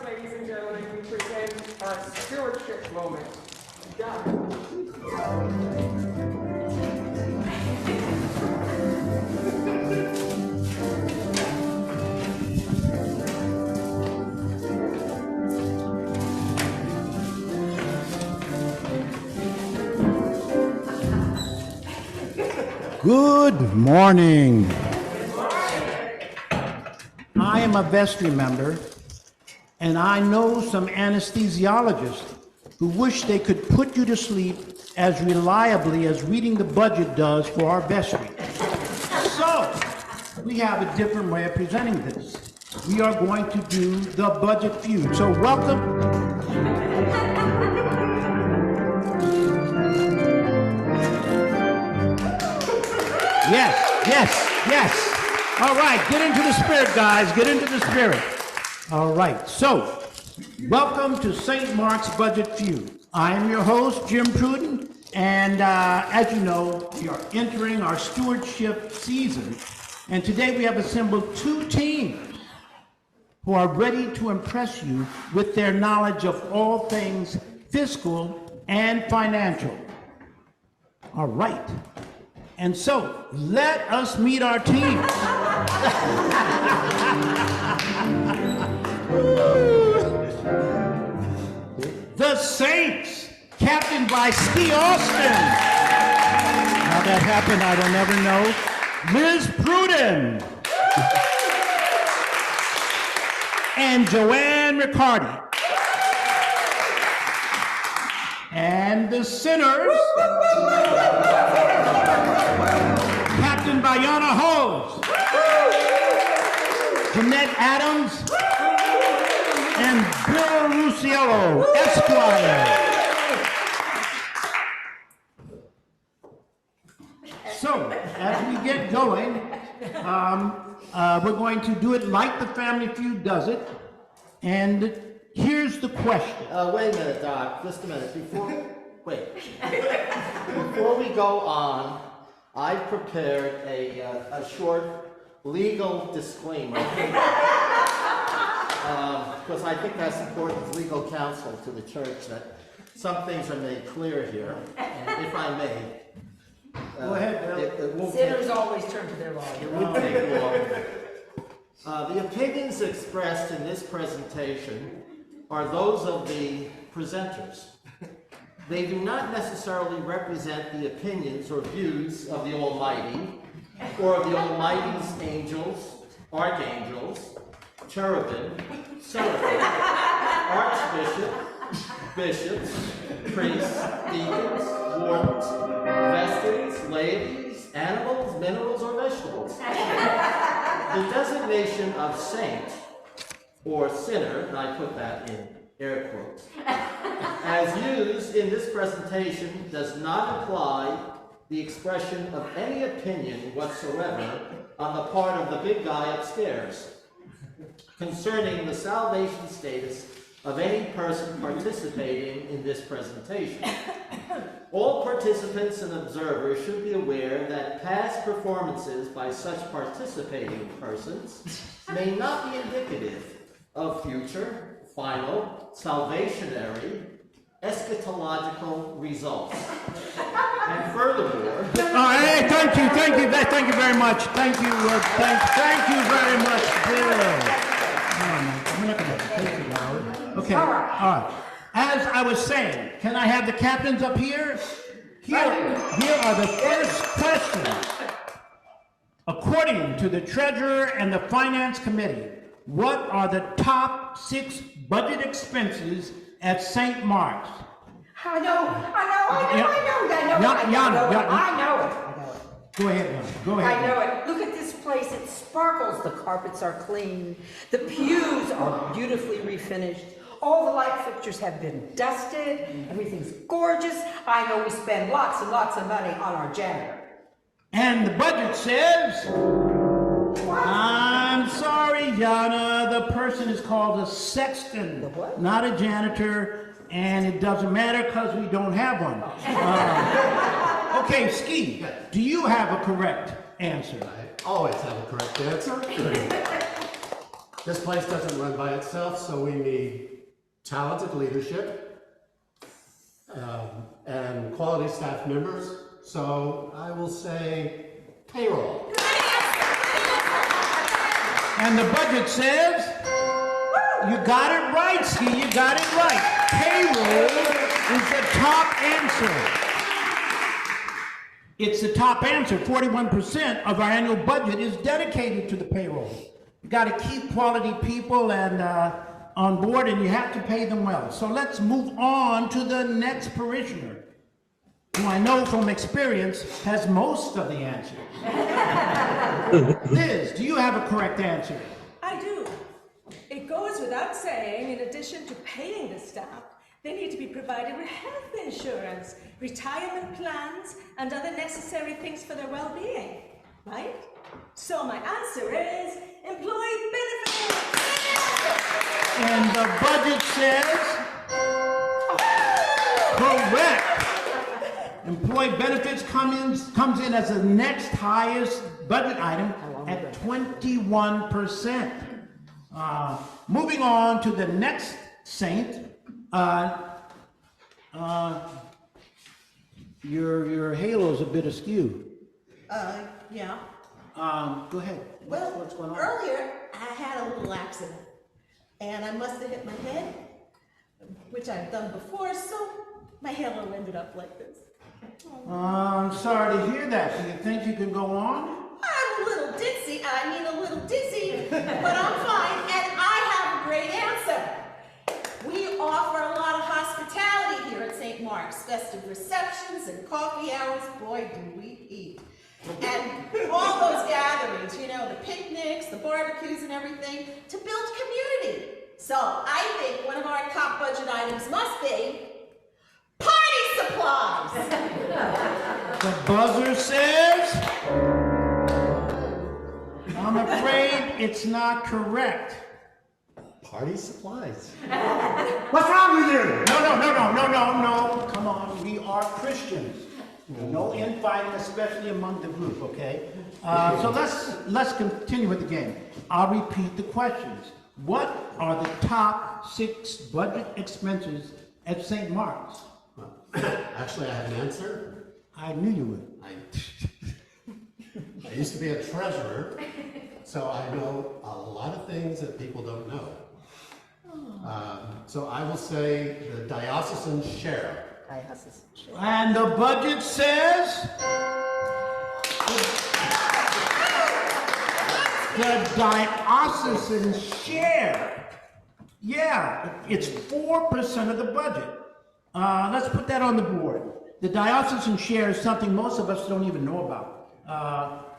ladies and gentlemen, we present our stewardship moment. Done. Good morning. I am a vestry member, and I know some anesthesiologists who wish they could put you to sleep as reliably as reading the budget does for our vestry. So, we have a different way of presenting this. We are going to do the Budget Feud. So welcome. Yes. All right, get into the spirit, guys. Get into the spirit. All right, so welcome to St. Mark's Budget Feud. I am your host, Jim Pruden, and as you know, we are entering our stewardship season, and today we have assembled two teams who are ready to impress you with their knowledge of all things fiscal and financial. All right. And so, let us meet our team. The Saints, captained by Ski Austin. How that happened, I don't ever know. Liz Pruden. And Joanne Riccardi. And the Sinners, captained by Yana Hose, Jeanette Adams, and Bill Rusiello, Esquire. So, as we get going, we're going to do it like the Family Feud does it, and here's the question. Wait a minute, Doc. Just a minute. Before we go on, I've prepared a short legal disclaimer because I think that's important as legal counsel to the church that some things are made clear here. And if I may, Go ahead, Bill. Sinners always turn to their lawyer. It won't take long. The opinions expressed in this presentation are those of the presenters. They do not necessarily represent the opinions or views of the Almighty, or of the Almighty's angels, archangels, cherubim, seraphim, archbishop, bishops, priests, deacons, wardens, vestries, ladies, animals, minerals, or vegetables. The designation of saint or sinner, and I put that in air quotes, as used in this presentation does not imply the expression of any opinion whatsoever on the part of the big guy upstairs concerning the salvation status of any person participating in this presentation. All participants and observers should be aware that past performances by such participating persons may not be indicative of future, final, salvationary, eschatological results. And furthermore... Hey, thank you very much. Thank you very much, Bill. I'm not going to take it now. Okay, all right. As I was saying, can I have the captains up here? Here are the first questions. According to the Treasurer and the Finance Committee, what are the top 6 budget expenses at St. Mark's? I know it. Go ahead, Yana. Go ahead. I know it. Look at this place. It sparkles. The carpets are clean. The pews are beautifully refinished. All the light fixtures have been dusted. Everything's gorgeous. I know we spend lots and lots of money on our janitor. And the budget says... What? I'm sorry, Yana. The person is called a sexton, The what? not a janitor, and it doesn't matter because we don't have one. Okay, Ski, do you have a correct answer? I always have a correct answer. This place doesn't run by itself, so we need talented leadership and quality staff members. So I will say payroll. And the budget says, you got it right, Ski, you got it right. Payroll is the top answer. It's the top answer. 41% of our annual budget is dedicated to the payroll. You got to keep quality people and on board, and you have to pay them well. So let's move on to the next parishioner, who I know from experience has most of the answers. Liz, do you have a correct answer? I do. It goes without saying, in addition to paying the staff, they need to be provided with health insurance, retirement plans, and other necessary things for their well-being, right? So my answer is employee benefits. And the budget says, correct. Employee benefits comes in as the next highest budget item at 21%. Moving on to the next saint, your halo's a bit askew. Yeah. Go ahead. Well, What's going on? earlier I had a little accident and I must have hit my head, which I've done before, so my halo ended up like this. I'm sorry to hear that. Do you think you can go on? I'm a little dizzy, but I'm fine, and I have a great answer. We offer a lot of hospitality here at St. Mark's, festive receptions and coffee hours, boy do we eat. And all those gatherings, you know, the picnics, the barbecues and everything, to build community. So I think one of our top budget items must be party supplies. The buzzer says, I'm afraid it's not correct. Party supplies. What's wrong with you? No. Come on, we are Christians. No infighting, especially among the group, okay? So let's continue with the game. I'll repeat the questions. What are the top 6 budget expenses at St. Mark's? Actually, I have an answer. I knew you would. I used to be a treasurer, so I know a lot of things that people don't know. So I will say the diocesan share. And the budget says the diocesan share. Yeah, it's 4% of the budget. Let's put that on the board. The diocesan share is something most of us don't even know about.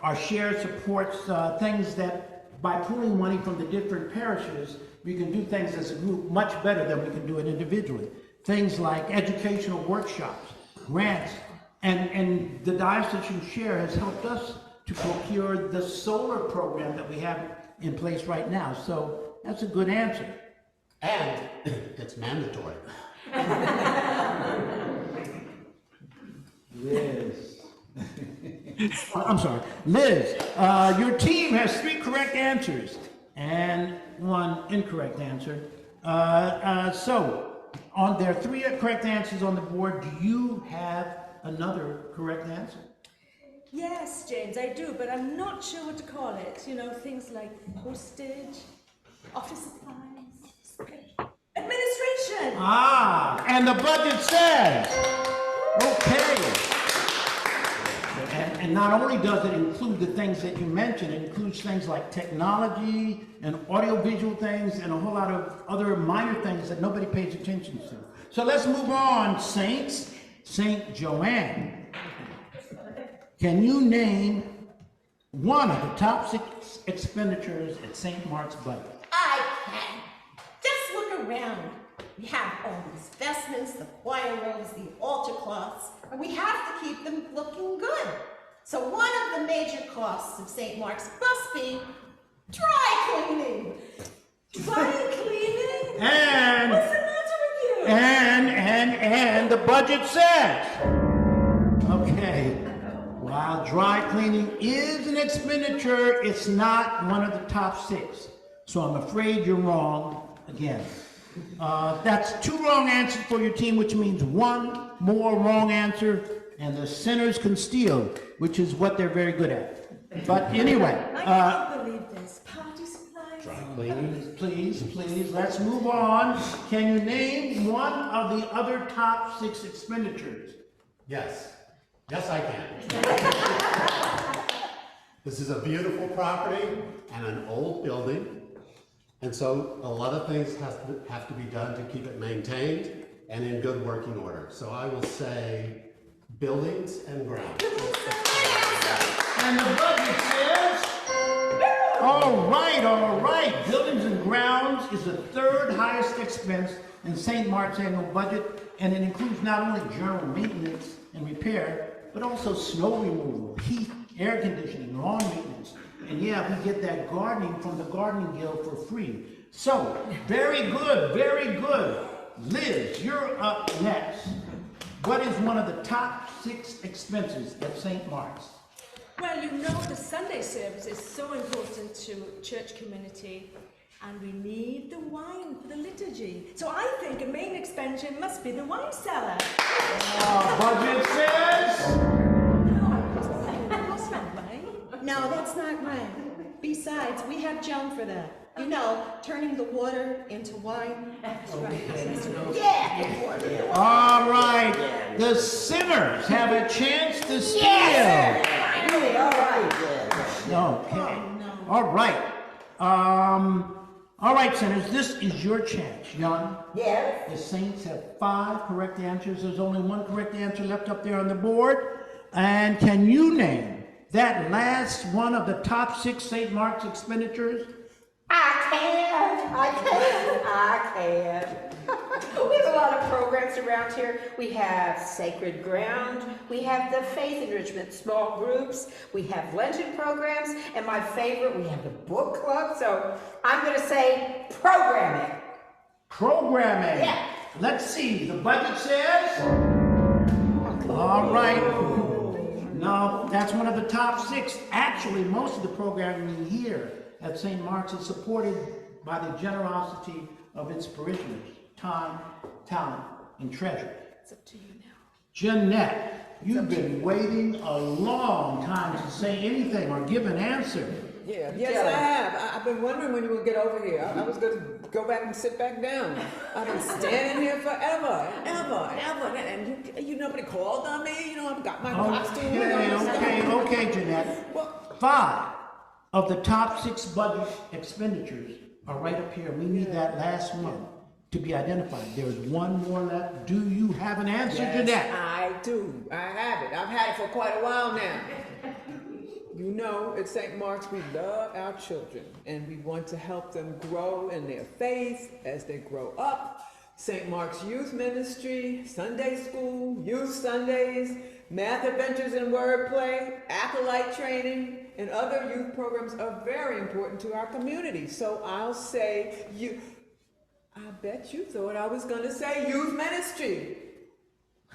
Our share supports things that by pooling money from the different parishes, we can do things as a group much better than we can do it individually. Things like educational workshops, grants, and the diocesan share has helped us to procure the solar program that we have in place right now. So that's a good answer. And it's mandatory. Liz. I'm sorry. Liz, your team has 3 correct answers and 1 incorrect answer. So, on there are 3 correct answers on the board. Do you have another correct answer? Yes, James, I do, but I'm not sure what to call it. You know, things like postage, office supplies, administration. And the budget says, okay. And not only does it include the things that you mentioned, it includes things like technology and audiovisual things and a whole lot of other minor things that nobody pays attention to. So let's move on, saints. Saint Joanne, can you name one of the top 6 expenditures at St. Mark's budget? I can. Just look around. We have all these vestments, the choir robes, the altar cloths, and we have to keep them looking good. So one of the major costs of St. Mark's must be dry cleaning. Dry cleaning? And what's the matter with you? And the budget says, okay, while dry cleaning is an expenditure, it's not one of the top 6. So I'm afraid you're wrong again. That's 2 wrong answers for your team, which means 1 more wrong answer, and the sinners can steal, which is what they're very good at. But anyway, I can't believe this. Party supplies. please, let's move on. Can you name one of the other top 6 expenditures? Yes, I can. This is a beautiful property and an old building, and so a lot of things have to be done to keep it maintained and in good working order. So I will say buildings and grounds. And the budget says, all right. Buildings and grounds is the 3rd highest expense in St. Mark's annual budget, and it includes not only general maintenance and repair, but also snow removal, heat, air conditioning, lawn maintenance. And yeah, we get that gardening from the Gardening Guild for free. So, very good. Liz, you're up next. What is one of the top 6 expenses at St. Mark's? Well, you know the Sunday service is so important to church community, and we need the wine for the liturgy. So I think a main expenditure must be the wine cellar. Budget says? That's not right. No, that's not right. Besides, we have Joan for that. You know, turning the water into wine. That's right. Yeah. All right, the sinners have a chance to steal. Okay. All right, sinners, this is your chance, Jan. Yes. The Saints have 5 correct answers. There's only 1 correct answer left up there on the board. And can you name that last one of the top 6 St. Mark's expenditures? I can. We have a lot of programs around here. We have Sacred Ground, we have the Faith Enrichment small groups, we have Lenten programs, and my favorite, we have the book club. So I'm going to say programming. Programming. Yeah. Let's see, the budget says? All right. No, that's one of the top 6. Actually, most of the programming here at St. Mark's is supported by the generosity of its parishioners, time, talent, and treasure. It's up to you now. Jeanette, you've been waiting a long time to say anything or give an answer. Yes, I have. I've been wondering when you would get over here. I was going to go back and sit back down. I've been standing here forever, and you nobody called on me. You know, I've got my costume. Okay, Jeanette. Well, 5 of the top 6 budget expenditures are right up here. We need that last one to be identified. There's 1 more left. Do you have an answer, yes, Jeanette? I do. I have it. I've had it for quite a while now. You know, at St. Mark's, we love our children, and we want to help them grow in their faith as they grow up. St. Mark's Youth Ministry, Sunday School, Youth Sundays, Math Adventures and Wordplay, Acolyte Training, and other youth programs are very important to our community. So I'll say I bet you thought I was going to say Youth Ministry.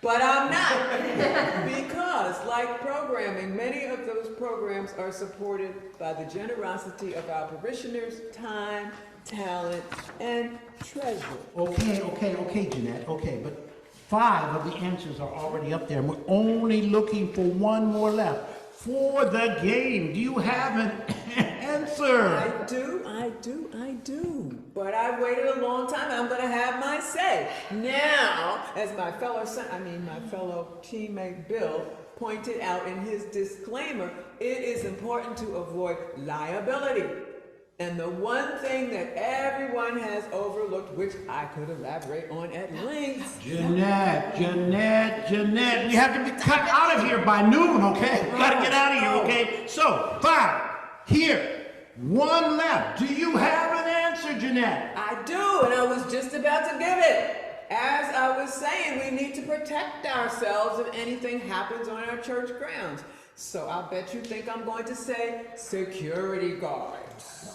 But I'm not, because like programming, many of those programs are supported by the generosity of our parishioners' time, talent, and treasure. Okay, Jeanette. Okay, but 5 of the answers are already up there, and we're only looking for 1 more left for the game. Do you have an answer? I do. But I waited a long time, and I'm going to have my say. Now, as my fellow teammate Bill pointed out in his disclaimer, it is important to avoid liability. And the one thing that everyone has overlooked, which I could elaborate on at length. Jeanette, we have to be cut out of here by noon, okay? We gotta get out of here, okay? So, 5, here, 1 left. Do you have an answer, Jeanette? I do, and I was just about to give it. As I was saying, we need to protect ourselves if anything happens on our church grounds. So I'll bet you think I'm going to say security guards.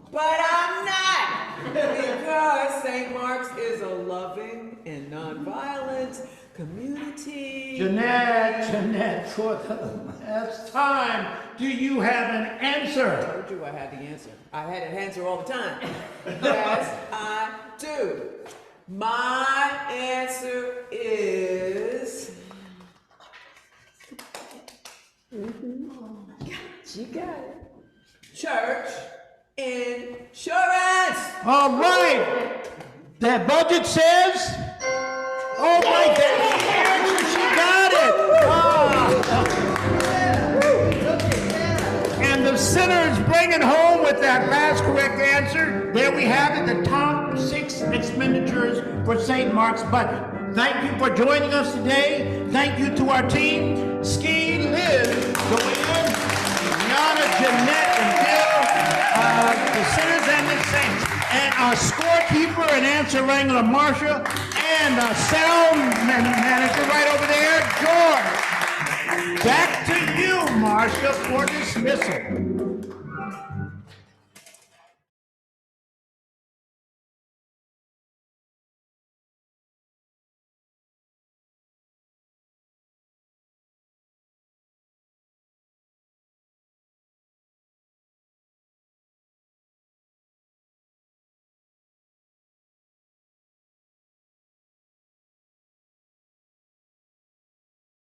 But I'm not, because St. Mark's is a loving and nonviolent community. Jeanette, for the last time, do you have an answer? I told you I had the answer. I had an answer all the time. Yes, I do. My answer is. She got it. Church insurance. All right. That budget says, oh my goodness, she got it. And the sinner is bringing home with that last correct answer. There we have it, the top 6 expenditures for St. Mark's budget. Thank you for joining us today. Thank you to our team, Ski, Liz, Joanne, Yana, Jeanette, and Bill, the sinners and the saints, and our scorekeeper and answer wrangler, Marcia, and our sound manager right over there, George. Back to you, Marcia, for dismissal.